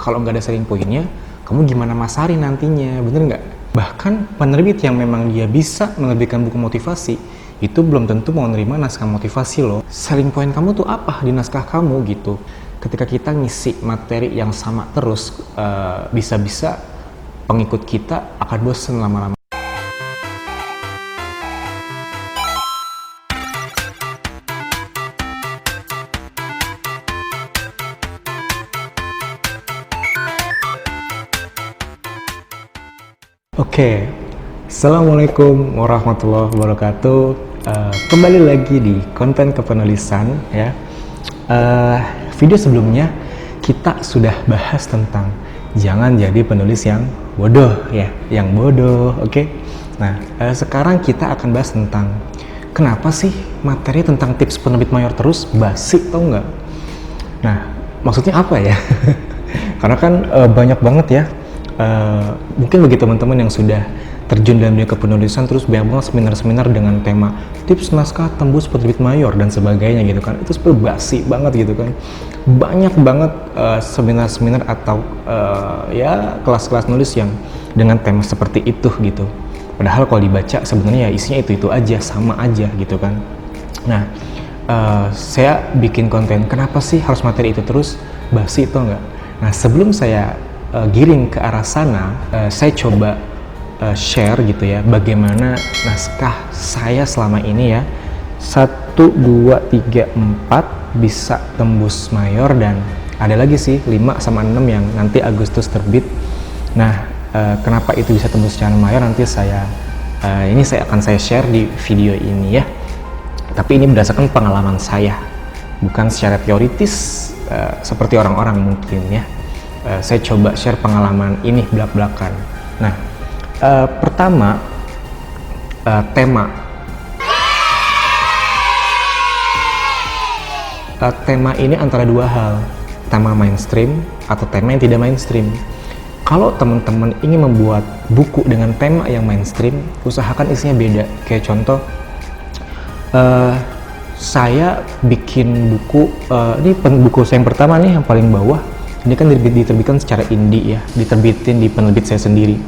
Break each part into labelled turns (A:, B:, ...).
A: Kalau nggak ada selling pointnya, kamu gimana masarin nantinya, bener nggak? Bahkan penerbit yang memang dia bisa menerbitkan buku motivasi, itu belum tentu mau nerima naskah motivasi loh. Selling point kamu tuh apa di naskah kamu gitu. Ketika kita ngisi materi yang sama terus, bisa-bisa pengikut kita akan bosen lama-lama. Oke, Assalamualaikum warahmatullahi wabarakatuh. Kembali lagi di konten kepenulisan ya. Video sebelumnya kita sudah bahas tentang jangan jadi penulis yang bodoh ya, yang bodoh. Oke. Nah, sekarang kita akan bahas tentang kenapa sih materi tentang tips penerbit mayor terus basi, tau nggak? Nah, maksudnya apa ya? Karena kan banyak banget ya. Mungkin bagi teman-teman yang sudah terjun dalam dunia kepenulisan, terus banyak banget seminar-seminar dengan tema tips naskah tembus penerbit mayor dan sebagainya gitu kan, itu sebenarnya basi banget gitu kan. Banyak banget seminar-seminar atau ya kelas-kelas nulis yang dengan tema seperti itu gitu, padahal kalau dibaca sebenarnya ya isinya itu aja, sama aja gitu kan. Nah, saya bikin konten kenapa sih harus materi itu terus basi itu enggak. Nah, sebelum saya giring ke arah sana, saya coba share gitu ya bagaimana naskah saya selama ini ya, 1, 2, 3, 4 bisa tembus mayor, dan ada lagi sih 5 sama 6 yang nanti Agustus terbit. Nah, kenapa itu bisa tembus secara mayor nanti saya akan saya share di video ini ya, tapi ini berdasarkan pengalaman saya, bukan secara teoritis seperti orang-orang mungkin ya. Saya coba share pengalaman ini belak-belakan. Nah, pertama, tema ini antara dua hal, tema mainstream atau tema yang tidak mainstream. Kalau teman-teman ingin membuat buku dengan tema yang mainstream, usahakan isinya beda. Kayak contoh, saya bikin buku, ini buku saya yang pertama nih, yang paling bawah. Ini kan diterbitkan secara indie ya, diterbitin di penerbit saya sendiri.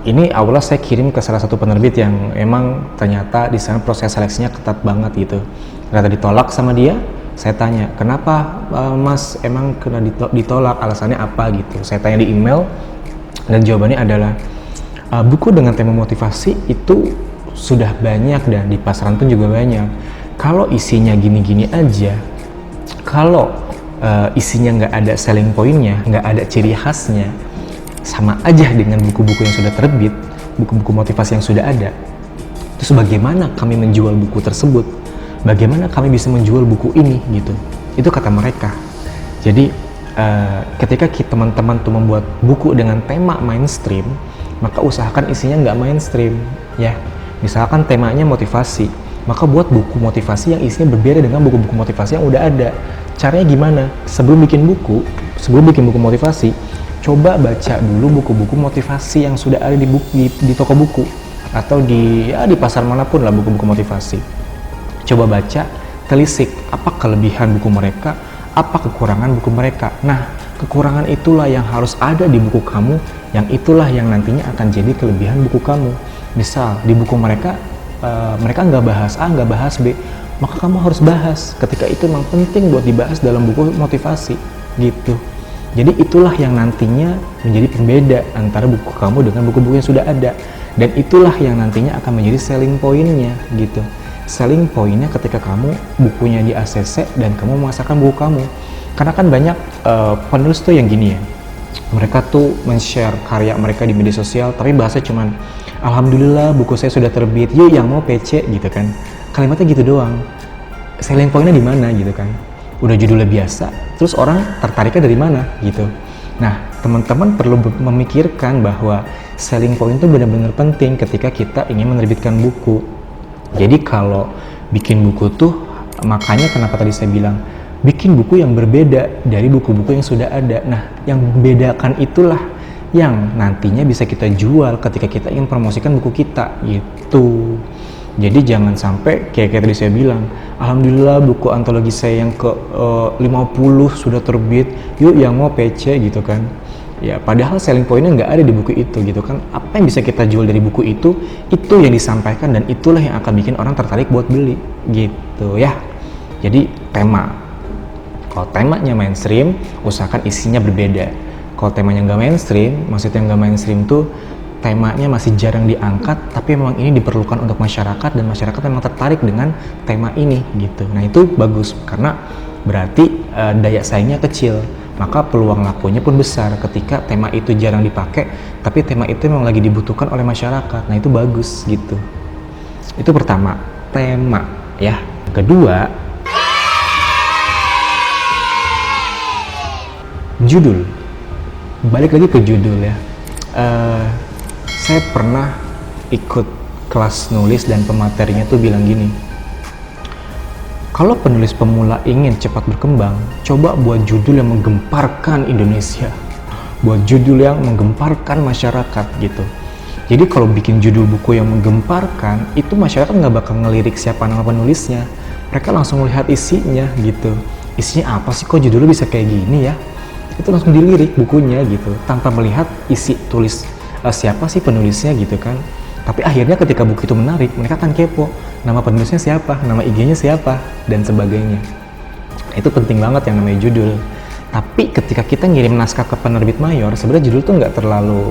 A: Ini awalnya saya kirim ke salah satu penerbit yang emang ternyata di sana proses seleksinya ketat banget gitu. Ternyata ditolak sama dia. Saya tanya, kenapa mas emang kena ditolak, alasannya apa gitu. Saya tanya di email, dan jawabannya adalah buku dengan tema motivasi itu sudah banyak dan di pasaran pun juga banyak. Kalau isinya gini-gini aja, kalau isinya nggak ada selling pointnya, nggak ada ciri khasnya, sama aja dengan buku-buku yang sudah terbit, buku-buku motivasi yang sudah ada. Terus bagaimana kami menjual buku tersebut? Bagaimana kami bisa menjual buku ini gitu? Itu kata mereka. Jadi ketika teman-teman tuh membuat buku dengan tema mainstream, maka usahakan isinya nggak mainstream ya. Misalkan temanya motivasi, maka buat buku motivasi yang isinya berbeda dengan buku-buku motivasi yang udah ada. Caranya gimana? Sebelum bikin buku motivasi, coba baca dulu buku-buku motivasi yang sudah ada di toko buku atau di pasar manapun lah buku-buku motivasi. Coba baca, telisik apa kelebihan buku mereka, apa kekurangan buku mereka. Nah, kekurangan itulah yang harus ada di buku kamu, yang itulah yang nantinya akan jadi kelebihan buku kamu. Misal di buku mereka nggak bahas A, nggak bahas B, maka kamu harus bahas ketika itu memang penting buat dibahas dalam buku motivasi gitu. Jadi itulah yang nantinya menjadi pembeda antara buku kamu dengan buku-buku yang sudah ada, dan itulah yang nantinya akan menjadi selling point-nya gitu. Selling point-nya ketika kamu bukunya di ACC dan kamu memasarkan buku kamu. Karena kan banyak penulis tuh yang gini ya, mereka tuh men-share karya mereka di media sosial tapi bahasa cuman alhamdulillah buku saya sudah terbit, yuk yang mau PC gitu kan. Kalimatnya gitu doang. Selling point-nya di mana gitu kan? Udah judulnya biasa, terus orang tertariknya dari mana gitu. Nah, teman-teman perlu memikirkan bahwa selling point itu benar-benar penting ketika kita ingin menerbitkan buku. Jadi kalau bikin buku tuh, makanya kenapa tadi saya bilang bikin buku yang berbeda dari buku-buku yang sudah ada. Nah, yang membedakan itulah yang nantinya bisa kita jual ketika kita ingin promosikan buku kita gitu. Jadi jangan sampai kayak tadi saya bilang, alhamdulillah buku antologi saya yang ke 50 sudah terbit, yuk yang mau PC gitu kan. Ya padahal selling pointnya nggak ada di buku itu gitu kan. Apa yang bisa kita jual dari buku itu yang disampaikan, dan itulah yang akan bikin orang tertarik buat beli gitu ya. Jadi tema, kalau temanya mainstream, usahakan isinya berbeda. Kalau temanya nggak mainstream, maksudnya nggak mainstream tuh temanya masih jarang diangkat, tapi memang ini diperlukan untuk masyarakat, dan masyarakat memang tertarik dengan tema ini gitu. Nah itu bagus, karena berarti daya saingnya kecil, maka peluang lakunya pun besar ketika tema itu jarang dipakai, tapi tema itu memang lagi dibutuhkan oleh masyarakat. Nah itu bagus gitu. Itu pertama, tema ya. Kedua, judul. Balik lagi ke judul ya. Saya pernah ikut kelas nulis dan pematerinya tuh bilang gini, kalau penulis pemula ingin cepat berkembang, coba buat judul yang menggemparkan Indonesia, buat judul yang menggemparkan masyarakat gitu. Jadi kalau bikin judul buku yang menggemparkan, itu masyarakat nggak bakal ngelirik siapa nama penulisnya, mereka langsung melihat isinya gitu. Isinya apa sih, kok judulnya bisa kayak gini ya? Itu langsung dilirik bukunya gitu, tanpa melihat isi tulis siapa sih penulisnya gitu kan. Tapi akhirnya ketika buku itu menarik, mereka akan kepo, nama penulisnya siapa, nama IG-nya siapa, dan sebagainya. Itu penting banget yang namanya judul. Tapi ketika kita ngirim naskah ke penerbit mayor, sebenarnya judul tuh nggak terlalu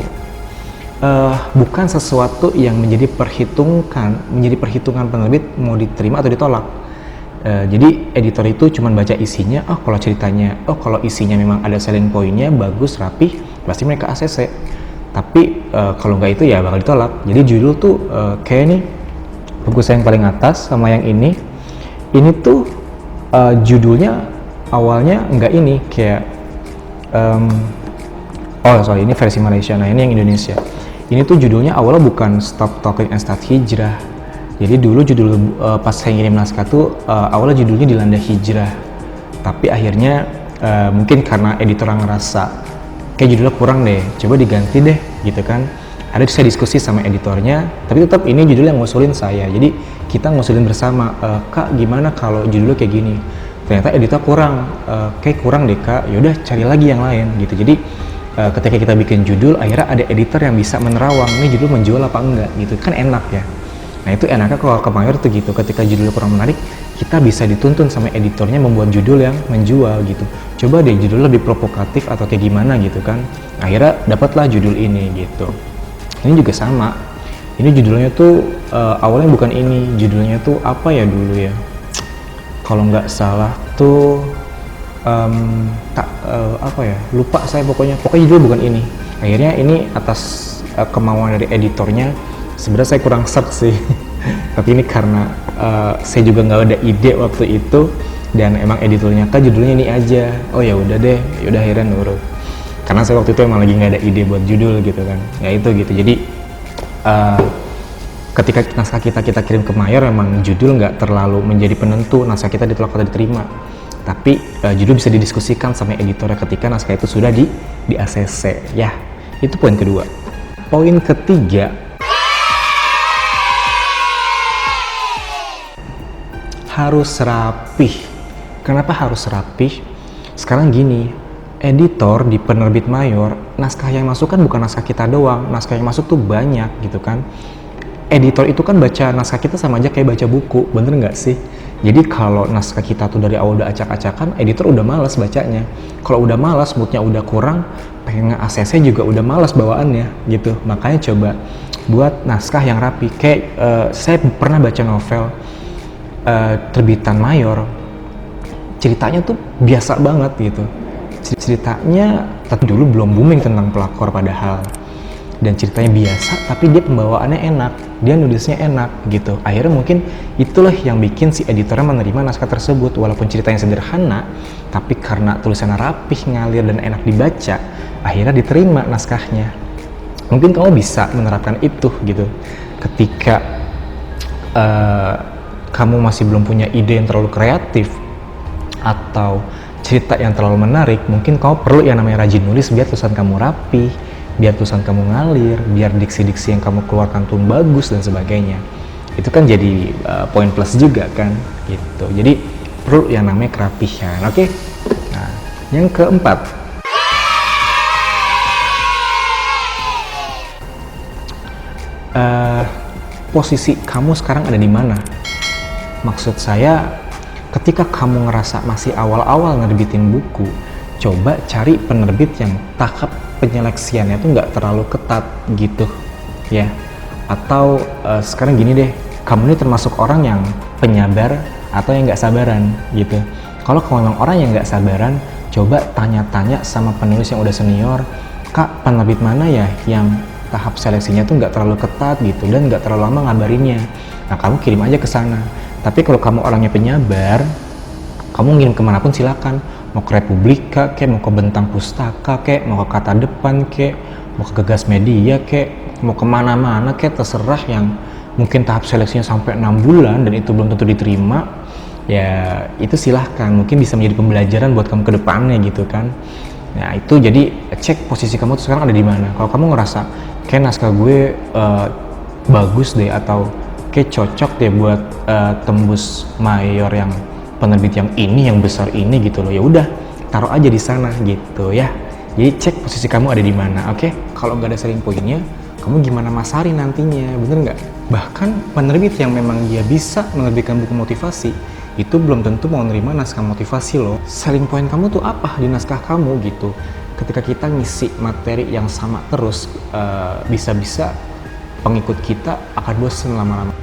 A: bukan sesuatu yang menjadi perhitungan penerbit mau diterima atau ditolak. Jadi editor itu cuma baca isinya, kalau isinya memang ada selling point-nya bagus, rapih, pasti mereka ACC. Tapi kalau nggak itu ya bakal ditolak. Jadi judul tuh kayak nih buku saya yang paling atas sama yang ini tuh judulnya awalnya nggak ini kayak ini versi Malaysia. Nah ini yang Indonesia. Ini tuh judulnya awalnya bukan Stop Talking and Start Hijrah. Jadi dulu judul pas saya ngirim naskah tuh awalnya judulnya Dilanda Hijrah. Tapi akhirnya mungkin karena editor ngerasa kayak judulnya kurang deh, coba diganti deh gitu kan. Ada saya diskusi sama editornya, tapi tetap ini judul yang ngusulin saya. Jadi kita ngusulin bersama, Kak gimana kalau judulnya kayak gini? Ternyata editor kayak kurang deh Kak, yaudah cari lagi yang lain gitu. Jadi ketika kita bikin judul, akhirnya ada editor yang bisa menerawang, ini judul menjual apa enggak gitu, kan enak ya. Nah itu enaknya kalau ke mayor tuh gitu, ketika judulnya kurang menarik, kita bisa dituntun sama editornya membuat judul yang menjual gitu. Coba deh judul lebih provokatif atau kayak gimana gitu kan. Akhirnya dapatlah judul ini gitu. Ini juga sama. Ini judulnya tuh awalnya bukan ini, judulnya tuh apa ya dulu ya? Kalau nggak salah tuh lupa saya pokoknya judul bukan ini. Akhirnya ini atas kemauan dari editornya. Sebenarnya saya kurang search sih, tapi ini karena saya juga nggak ada ide waktu itu, dan emang editornya Kak judulnya ini aja. Oh ya udah deh, yaudah akhirnya nurut. Karena saya waktu itu emang lagi nggak ada ide buat judul gitu kan. Ya itu gitu. Jadi ketika naskah kita kirim ke mayor, memang judul nggak terlalu menjadi penentu naskah kita ditolak atau diterima. Tapi judul bisa didiskusikan sama editornya ketika naskah itu sudah di ACC. Ya, itu poin kedua. Poin ketiga, harus rapih. Kenapa harus rapih? Sekarang gini, editor di penerbit mayor, naskah yang masuk kan bukan naskah kita doang, naskah yang masuk tuh banyak gitu kan. Editor itu kan baca naskah kita sama aja kayak baca buku, bener nggak sih? Jadi kalau naskah kita tuh dari awal udah acak-acakan, editor udah malas bacanya. Kalau udah malas, moodnya udah kurang, pengen nge-ACC juga udah malas bawaannya gitu. Makanya coba buat naskah yang rapi. Kayak saya pernah baca novel terbitan mayor, ceritanya tuh biasa banget gitu. Ceritanya tapi dulu belum booming tentang pelakor padahal, dan ceritanya biasa tapi dia pembawaannya enak, dia nulisnya enak gitu. Akhirnya mungkin itulah yang bikin si editornya menerima naskah tersebut, walaupun ceritanya sederhana, tapi karena tulisannya rapih, ngalir, dan enak dibaca, akhirnya diterima naskahnya. Mungkin kamu bisa menerapkan itu gitu. Ketika kamu masih belum punya ide yang terlalu kreatif atau cerita yang terlalu menarik, mungkin kamu perlu yang namanya rajin nulis biar tulisan kamu rapi, biar tulisan kamu ngalir, biar diksi-diksi yang kamu keluarkan tuh bagus dan sebagainya. itu kan jadi poin plus juga kan gitu. Jadi perlu yang namanya kerapihan. Oke. Nah, yang keempat, posisi kamu sekarang ada di mana? Maksud saya, ketika kamu ngerasa masih awal-awal nerbitin buku, coba cari penerbit yang tahap penyeleksiannya tuh nggak terlalu ketat gitu ya. Atau sekarang gini deh, kamu ini termasuk orang yang penyabar atau yang nggak sabaran gitu. Kalau kamu memang orang yang nggak sabaran, coba tanya-tanya sama penulis yang udah senior, Kak, penerbit mana ya yang tahap seleksinya tuh nggak terlalu ketat gitu dan nggak terlalu lama ngabarinnya. Nah, kamu kirim aja ke sana. Tapi kalau kamu orangnya penyabar, kamu ngirim kemanapun silakan. Mau ke Republika, mau ke Bentang Pustaka, mau ke Kata Depan, mau ke Gegas Media, mau kemana-mana, terserah. Yang mungkin tahap seleksinya sampai 6 bulan dan itu belum tentu diterima, ya itu silahkan. Mungkin bisa menjadi pembelajaran buat kamu ke depannya gitu kan. Nah itu jadi cek posisi kamu tuh sekarang ada di mana. Kalau kamu ngerasa kayak naskah gue bagus deh atau kayak cocok deh buat tembus mayor yang penerbit yang ini, yang besar ini gitu loh, ya udah taruh aja di sana gitu ya. Jadi cek posisi kamu ada di mana. Oke. Kalau nggak ada selling pointnya, kamu gimana masarin nantinya, bener nggak? Bahkan penerbit yang memang dia bisa menerbitkan buku motivasi itu belum tentu mau nerima naskah motivasi loh. Selling point kamu tuh apa di naskah kamu gitu. Ketika kita ngisi materi yang sama terus, bisa-bisa pengikut kita akan bosen lama-lama.